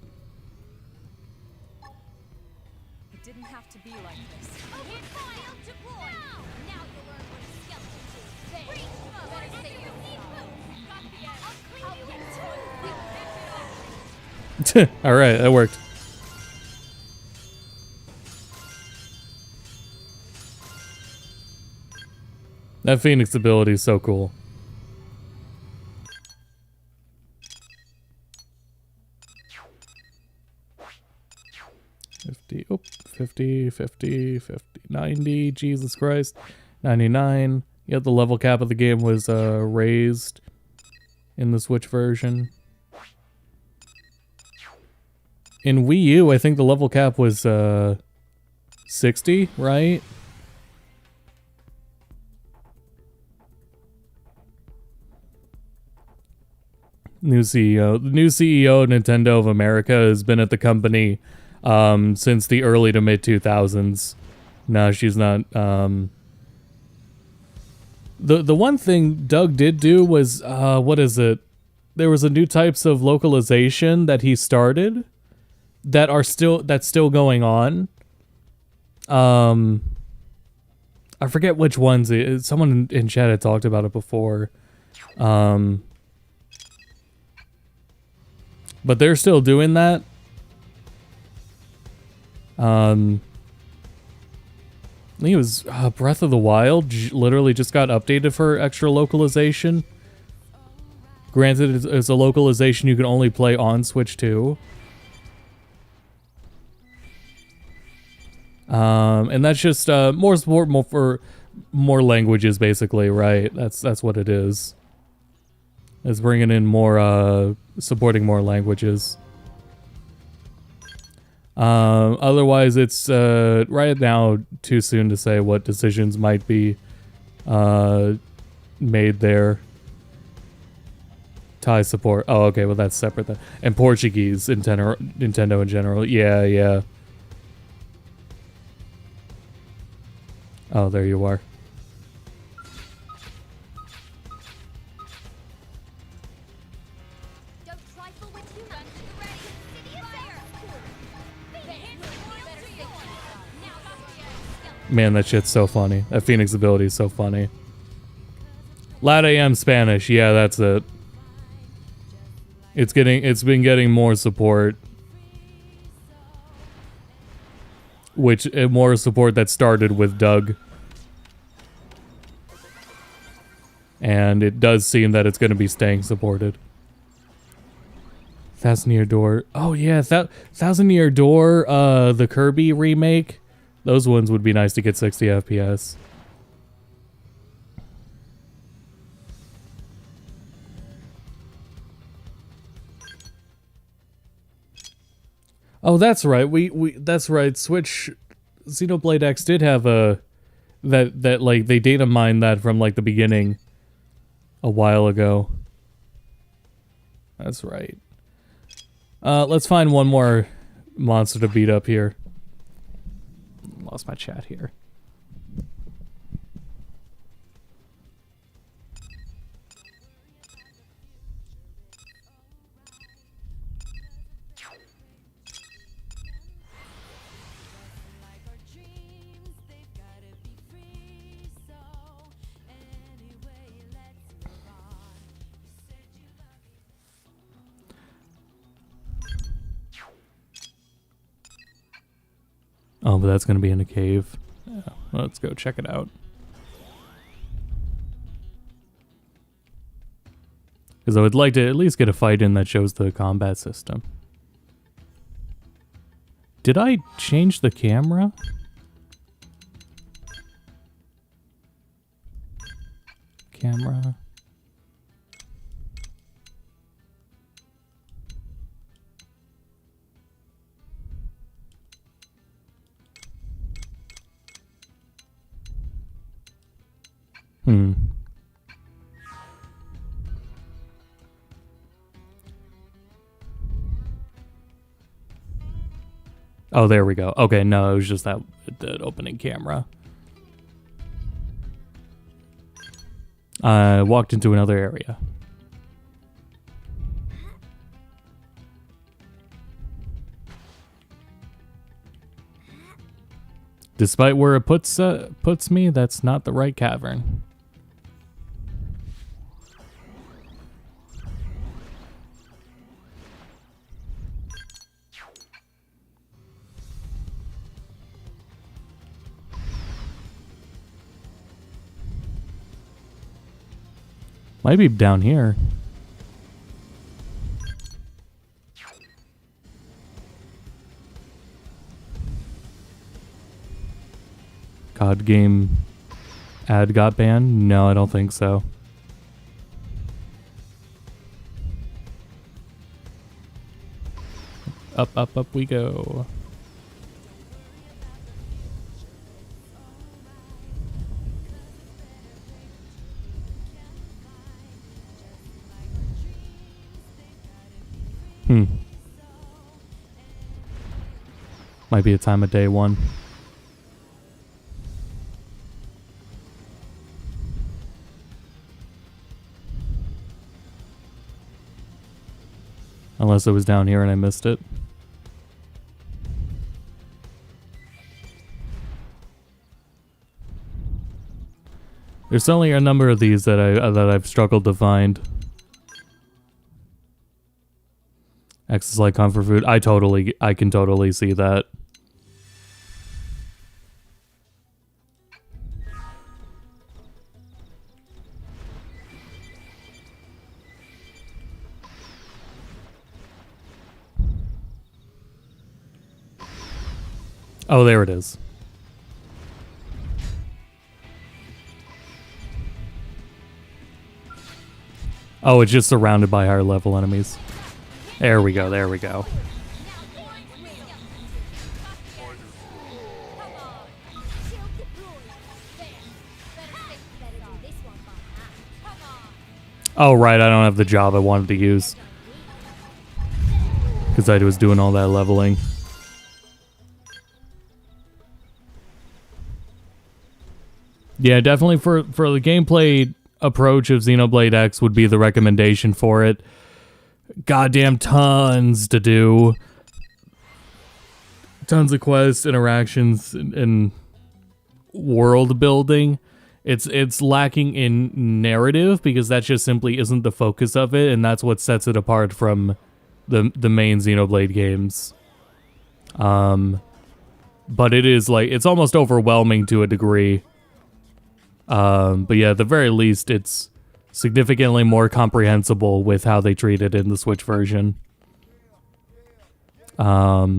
Alright, that worked. That Phoenix ability is so cool. Oh, 50, 50, 50, 90, Jesus Christ. 99. Yeah, the level cap of the game was raised in the Switch version. In Wii U, I think the level cap was 60, right? New CEO. The new CEO of Nintendo of America has been at the company since the early to mid 2000s. No, she's not. The one thing Doug did do was what is it? There was a new types of localization that he started that's still going on. I forget which ones. Someone in chat had talked about it before. But they're still doing that. I think it was Breath of the Wild literally just got updated for extra localization. Granted, it's a localization you can only play on Switch 2. And that's just more support for more languages, basically, right? That's what it is. It's bringing in more, supporting more languages. Otherwise, it's right now too soon to say what decisions might be made there. Thai support. Oh, okay. Well, that's separate. Then. And Portuguese, Nintendo in general. Yeah, yeah. Oh, there you are. Man, that shit's so funny. That Phoenix ability is so funny. Lat AM Spanish. Yeah, that's it. It's been getting more support. More support that started with Doug. And it does seem that it's going to be staying supported. Thousand Year Door. Oh yeah, Thousand Year Door, the Kirby remake. Those ones would be nice to get 60 FPS. Oh, that's right. That's right. Switch Xenoblade X did have a that like they data mined that from like the beginning a while ago. That's right. Let's find one more monster to beat up here. Lost my chat here. Oh, but that's going to be in a cave. Yeah, let's go check it out. Because I would like to at least get a fight in that shows the combat system. Did I change the camera? Camera. Oh, there we go. Okay, no, it was just that opening camera. I walked into another area. Despite where it puts me, that's not the right cavern. Might be down here. COD game ad got banned? No, I don't think so. Up, up, up we go. Might be a time of day one. Unless it was down here and I missed it. There's certainly a number of these that I've struggled to find. X is like comfort food. I can totally see that. Oh, there it is. Oh, it's just surrounded by higher level enemies. There we go, there we go. Oh, right, I don't have the job I wanted to use. Because I was doing all that leveling. Yeah, definitely for the gameplay approach of Xenoblade X would be the recommendation for it. Goddamn tons to do. Tons of quests, interactions, and world building. It's lacking in narrative because that just simply isn't the focus of it, and that's what sets it apart from the main Xenoblade games. But it is like, it's almost overwhelming to a degree. But yeah, at the very least, it's significantly more comprehensible with how they treat it in the Switch version. But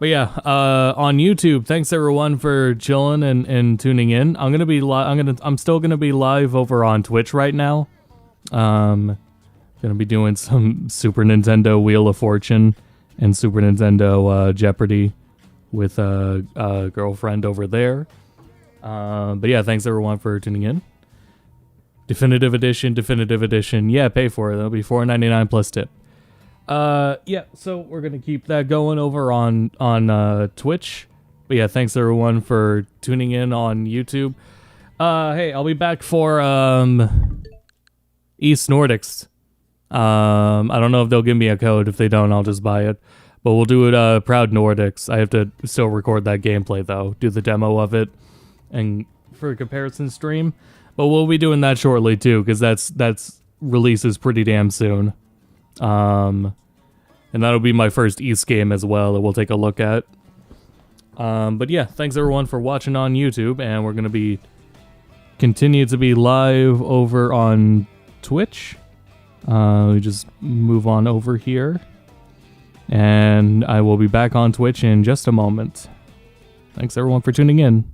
yeah, on YouTube, thanks everyone for chilling and tuning in. I'm still gonna be live over on Twitch right now. Gonna be doing some Super Nintendo Wheel of Fortune and Super Nintendo Jeopardy with a girlfriend over there. But yeah, thanks everyone for tuning in. Definitive edition. Yeah, pay for it. That'll be $4.99 plus tip. Yeah, so we're gonna keep that going over on Twitch. But yeah, thanks everyone for tuning in on YouTube. Hey, I'll be back for East Nordics. I don't know if they'll give me a code. If they don't, I'll just buy it. But we'll do it Proud Nordics. I have to still record that gameplay though. Do the demo of it and for a comparison stream. But we'll be doing that shortly too, because that's releases pretty damn soon. And that'll be my first East game as well that we'll take a look at. But yeah, thanks everyone for watching on YouTube, and we're gonna be continue to be live over on Twitch. We just move on over here, and I will be back on Twitch in just a moment. Thanks everyone for tuning in.